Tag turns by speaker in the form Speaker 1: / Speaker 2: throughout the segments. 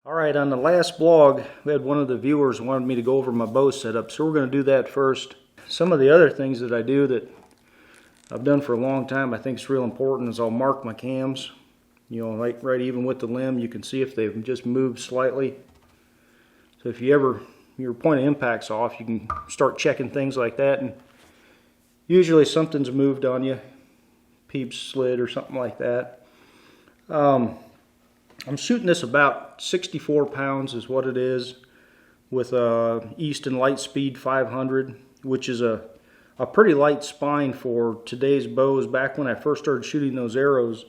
Speaker 1: Alright, on the last blog, we had one of the viewers wanted me to go over my bow setup, so we're going to do that first. Some of the other things that I do that I've done for a long time, I think is real important, is I'll mark my cams. You know, right even with the limb, you can see if they've just moved slightly. So if your point of impact's off, you can start checking things like that, and usually something's moved on you, peep slid or something like that. I'm shooting this about 64 pounds is what it is, with a Easton Lightspeed 500, which is a pretty light spine for today's bows. Back when I first started shooting those arrows,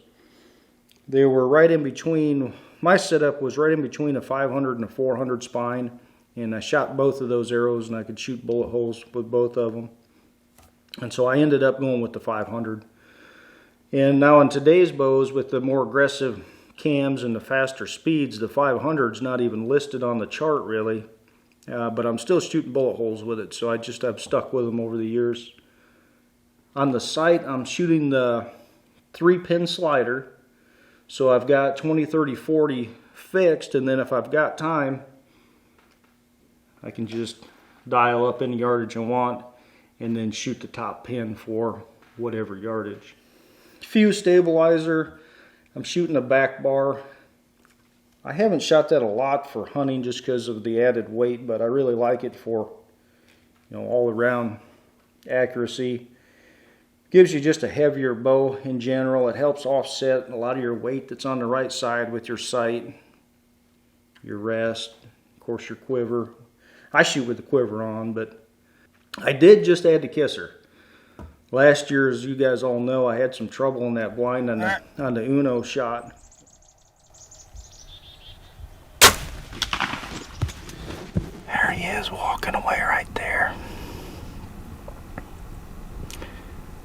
Speaker 1: they were right in between. My setup was right in between a 500 and a 400 spine, and I shot both of those arrows and I could shoot bullet holes with both of them. And so I ended up going with the 500. And now in today's bows, with the more aggressive cams and the faster speeds, the 500's not even listed on the chart really, but I'm still shooting bullet holes with it, so I've stuck with them over the years. On the sight, I'm shooting the 3-pin slider, so I've got 20, 30, 40 fixed, and then if I've got time, I can just dial up any yardage I want and then shoot the top pin for whatever yardage. Fuse stabilizer, I'm shooting a back bar. I haven't shot that a lot for hunting just because of the added weight, but I really like it for, you know, all around accuracy. Gives you just a heavier bow in general. It helps offset a lot of your weight that's on the right side with your sight, your rest, of course your quiver. I shoot with the quiver on, but I did just add the kisser. Last year, as you guys all know, I had some trouble in that blind on the Uno shot.
Speaker 2: There he is, walking away right there.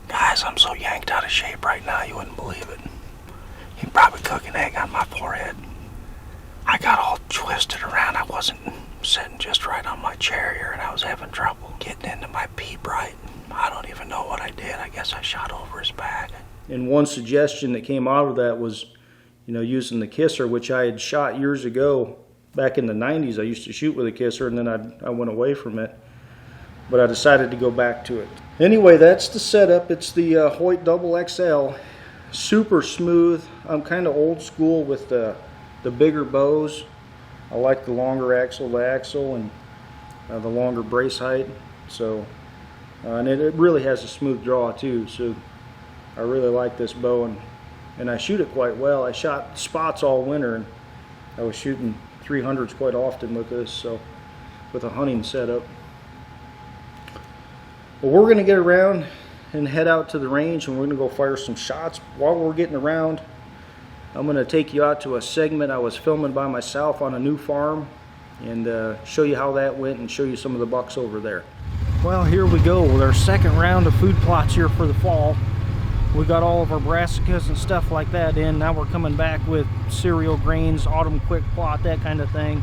Speaker 2: Guys, I'm so yanked out of shape right now, you wouldn't believe it. You can probably cook an egg on my forehead. I got all twisted around. I wasn't sitting just right on my chair here, and I was having trouble getting into my peep right. I don't even know what I did. I guess I shot over his back.
Speaker 1: And one suggestion that came out of that was, you know, using the kisser, which I had shot years ago. Back in the 90s, I used to shoot with a kisser, and then I went away from it. But I decided to go back to it. Anyway, that's the setup. It's the Hoyt Double XL. Super smooth. I'm kind of old school with the bigger bows. I like the longer axle to axle and the longer brace height. So. And it really has a smooth draw too, so I really like this bow, and I shoot it quite well. I shot spots all winter, and I was shooting 300s quite often with this, so with a hunting setup. Well, we're going to get around and head out to the range, and we're going to go fire some shots. While we're getting around, I'm going to take you out to a segment I was filming by myself on a new farm, and show you how that went and show you some of the bucks over there. Well, here we go with our second round of food plots here for the fall. We got all of our brassicas and stuff like that in. Now we're coming back with cereal grains, autumn quick plot, that kind of thing.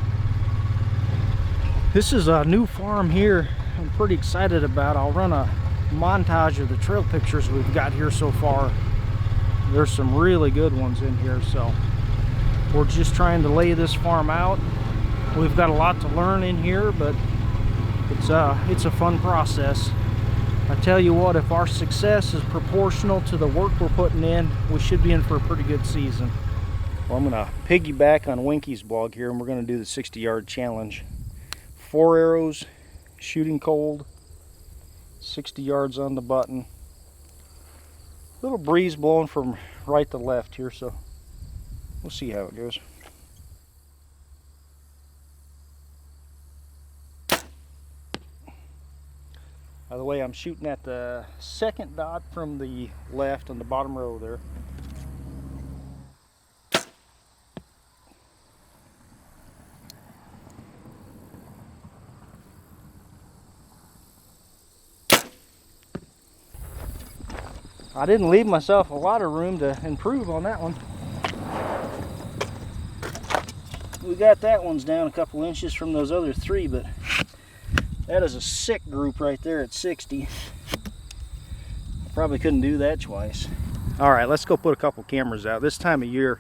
Speaker 1: This is a new farm here I'm pretty excited about. I'll run a montage of the trail pictures we've got here so far. There's some really good ones in here, so we're just trying to lay this farm out. We've got a lot to learn in here, but it's a fun process. I tell you what, if our success is proportional to the work we're putting in, we should be in for a pretty good season. Well, I'm going to piggyback on Winky's blog here, and we're going to do the 60-yard challenge. 4 arrows, shooting cold, 60 yards on the button. Little breeze blowing from right to left here, so we'll see how it goes. By the way, I'm shooting at the second dot from the left on the bottom row there. I didn't leave myself a lot of room to improve on that one. We got that one's down a couple inches from those other 3, but that is a sick group right there at 60. Probably couldn't do that twice. All right, let's go put a couple cameras out. This time of year,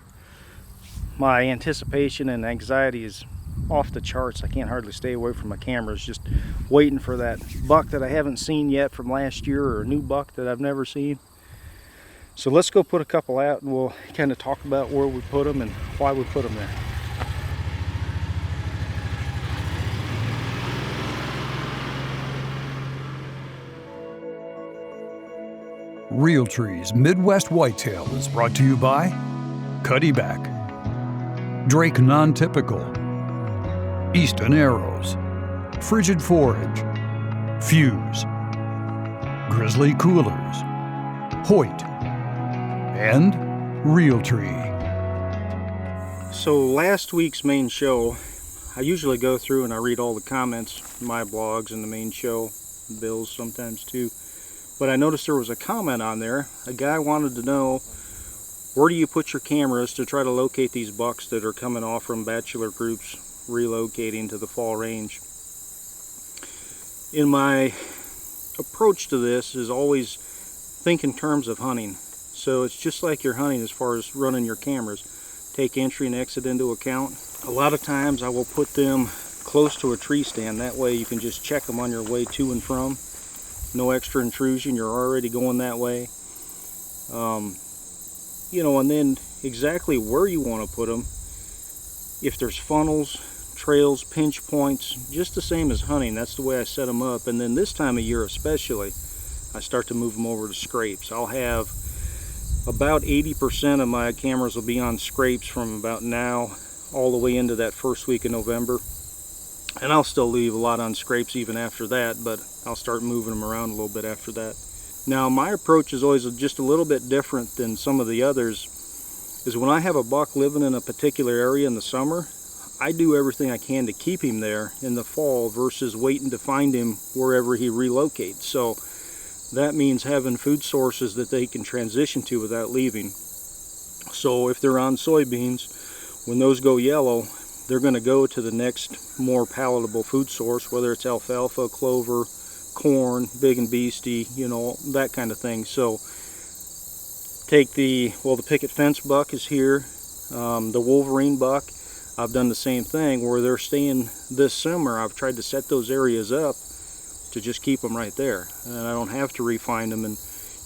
Speaker 1: my anticipation and anxiety is off the charts. I can't hardly stay away from my cameras, just waiting for that buck that I haven't seen yet from last year, or a new buck that I've never seen. So let's go put a couple out, and we'll kind of talk about where we put them and why we put them there.
Speaker 3: Realtree's Midwest Whitetail is brought to you by Cuddyback, Drake Non-Typical, Easton Arrows, Frigid Forage, Fuse, Grizzly Coolers, Hoyt, and Realtree.
Speaker 1: So last week's main show, I usually go through and I read all the comments, my blogs and the main show, Bill's sometimes too. But I noticed there was a comment on there. A guy wanted to know, where do you put your cameras to try to locate these bucks that are coming off from bachelor groups relocating to the fall range? In my approach to this is always think in terms of hunting. So it's just like you're hunting as far as running your cameras. Take entry and exit into account. A lot of times I will put them close to a tree stand. That way you can just check them on your way to and from. No extra intrusion, you're already going that way. You know, and then exactly where you want to put them. If there's funnels, trails, pinch points, just the same as hunting, that's the way I set them up. And then this time of year especially, I start to move them over to scrapes. I'll have about 80% of my cameras will be on scrapes from about now all the way into that first week of November. And I'll still leave a lot on scrapes even after that, but I'll start moving them around a little bit after that. Now my approach is always just a little bit different than some of the others, is when I have a buck living in a particular area in the summer, I do everything I can to keep him there in the fall versus waiting to find him wherever he relocates. So that means having food sources that they can transition to without leaving. So if they're on soybeans, when those go yellow, they're going to go to the next more palatable food source, whether it's alfalfa, clover, corn, big and beastie, you know, that kind of thing. So take the picket fence buck is here, the Wolverine buck, I've done the same thing where they're staying this summer. I've tried to set those areas up to just keep them right there, and I don't have to re-find them. And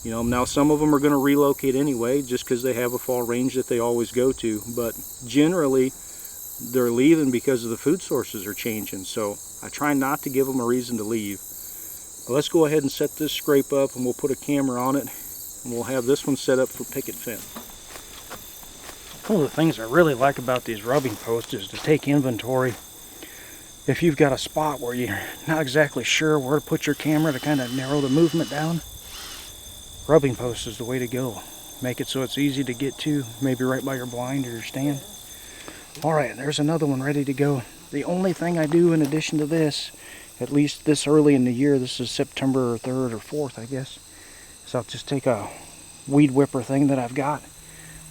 Speaker 1: you know, now some of them are going to relocate anyway just because they have a fall range that they always go to, but generally they're leaving because of the food sources are changing. So I try not to give them a reason to leave. But let's go ahead and set this scrape up, and we'll put a camera on it, and we'll have this one set up for picket fence. One of the things I really like about these rubbing posts is to take inventory. If you've got a spot where you're not exactly sure where to put your camera to kind of narrow the movement down, rubbing post is the way to go. Make it so it's easy to get to, maybe right by your blind or your stand. Alright, there's another one ready to go. The only thing I do in addition to this, at least this early in the year, this is September 3rd or 4th I guess, so I'll just take a weed whipper thing that I've got,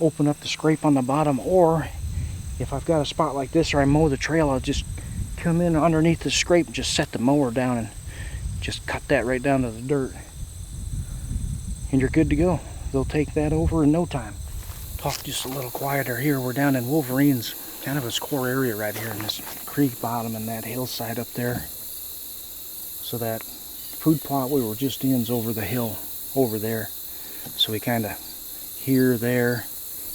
Speaker 1: open up the scrape on the bottom, or if I've got a spot like this or I mow the trail, I'll just come in underneath the scrape and just set the mower down and just cut that right down to the dirt. And you're good to go. They'll take that over in no time. Talk just a little quieter here. We're down in Wolverine's, kind of his core area right here in this creek bottom and that hillside up there. So that food plot we were just in is over the hill over there. So we kind of here, there,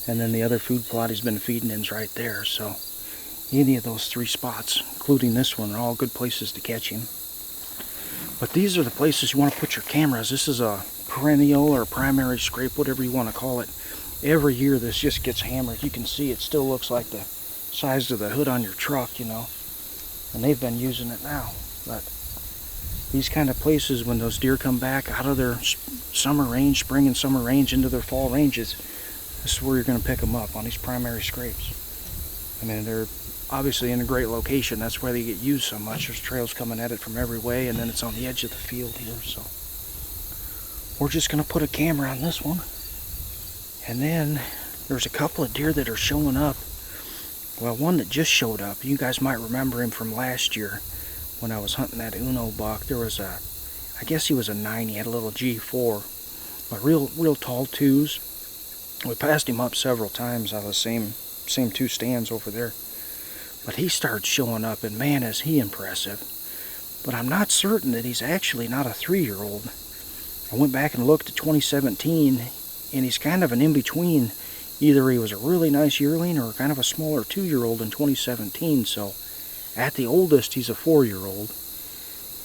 Speaker 1: and then the other food plot he's been feeding in is right there. So any of those three spots, including this one, are all good places to catch him. But these are the places you want to put your cameras. This is a perennial or primary scrape, whatever you want to call it. Every year this just gets hammered. You can see it still looks like the size of the hood on your truck, you know. And they've been using it now. But these kind of places, when those deer come back out of their summer range, spring and summer range, into their fall ranges, this is where you're going to pick them up, on these primary scrapes. I mean, they're obviously in a great location. That's why they get used so much. There's trails coming at it from every way, and then it's on the edge of the field here. So we're just going to put a camera on this one. And then there's a couple of deer that are showing up. Well, one that just showed up, you guys might remember him from last year when I was hunting that Uno buck. There was a, I guess he was a 9, he had a little G4, but real tall twos. We passed him up several times out of the same same two stands over there. But he started showing up, and man, is he impressive. But I'm not certain that he's actually not a 3-year-old. I went back and looked at 2017, and he's kind of an in-between. Either he was a really nice yearling or kind of a smaller 2-year-old in 2017. So at the oldest, he's a 4-year-old.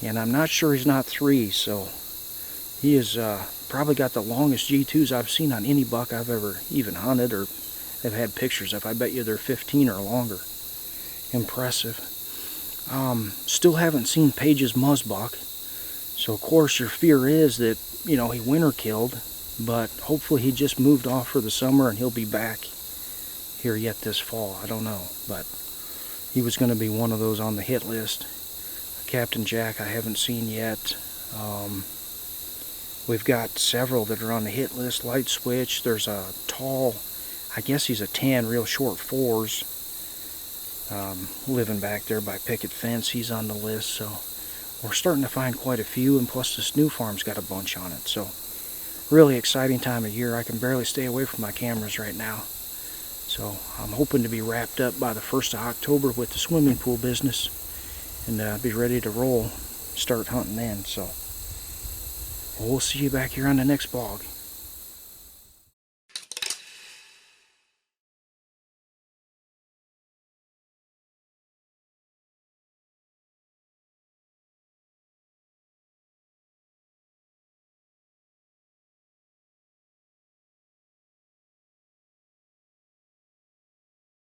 Speaker 1: And I'm not sure he's not 3, so he is probably got the longest G2s I've seen on any buck I've ever even hunted or have had pictures of. I bet you they're 15 or longer. Impressive. Still haven't seen Paige's muzzbuck. So of course your fear is that, you know, he winter killed, but hopefully he just moved off for the summer and he'll be back here yet this fall. I don't know, but he was going to be one of those on the hit list. Captain Jack I haven't seen yet. We've got several that are on the hit list. Light Switch, there's a tall, I guess he's a 10, real short 4s. Living back there by Picket Fence, he's on the list, so we're starting to find quite a few, and plus this new farm's got a bunch on it, so really exciting time of year. I can barely stay away from my cameras right now, so I'm hoping to be wrapped up by the 1st of October with the swimming pool business and be ready to roll, start hunting then. So we'll see you back here on the next vlog.